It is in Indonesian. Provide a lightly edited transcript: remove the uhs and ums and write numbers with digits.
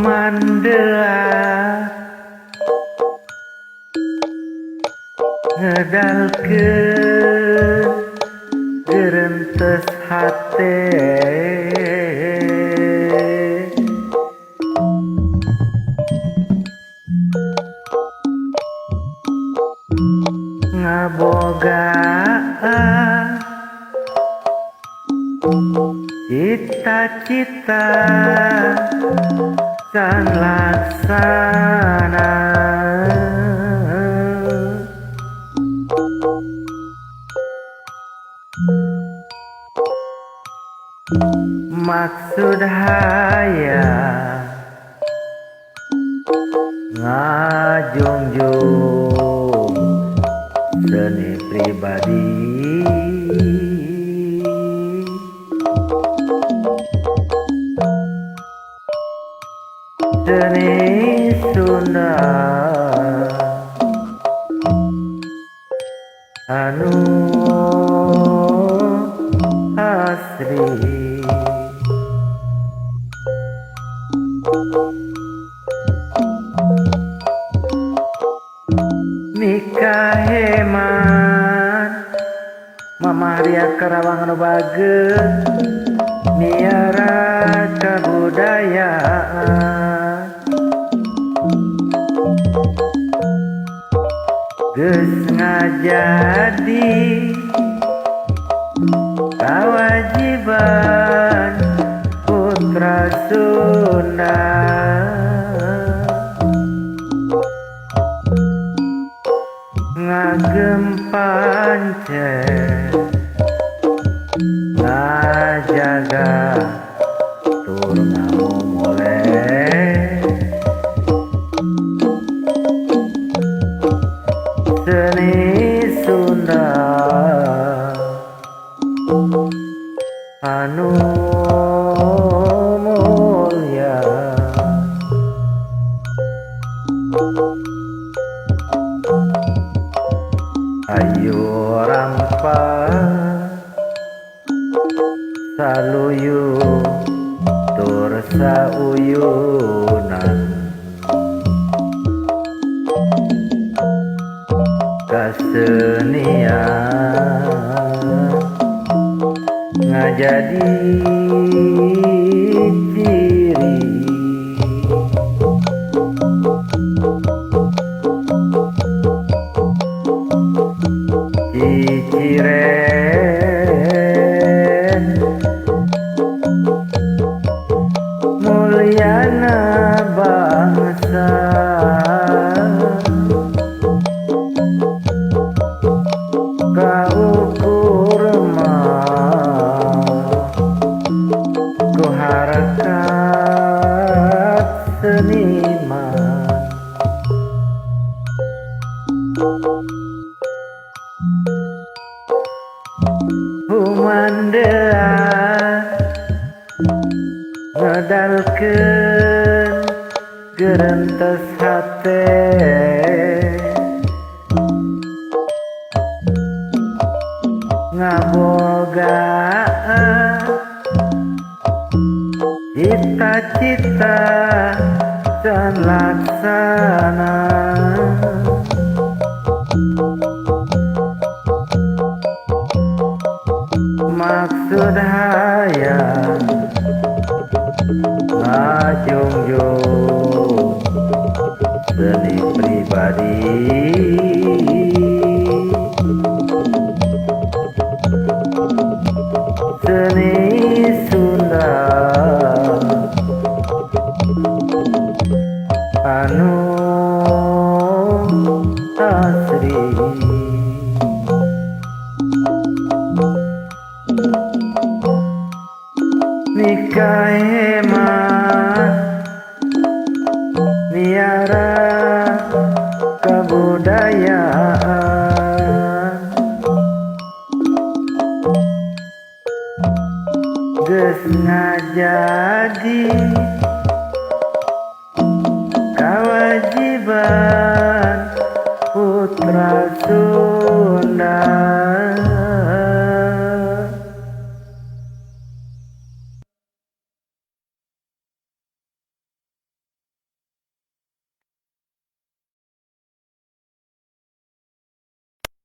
Mandela ngedalkeun gerentes hate ngabogaan cita-cita can laksana maksud hayang ngajungjung seni pribadi seni Sunda anu asri nikah heman mamaria Karawang anu bageus miara kabudayaan geus ngajadi kawajiban putra Sunda ngagem pancen ngajaga tur ngamomoleh seni Sunda anu mulya ayo rampas saluyu tur sauyunan kasenian ngajadi ciri ciciren mulyana bangsa kaukur mah ku harakat seniman Mandela ngedalkeun gerentes hate ngabogaan cita-cita can laksana maksud hayang ngajungjung seni pribadi seni Sunda anu asri geus ngajadi kewajiban putra Sunda.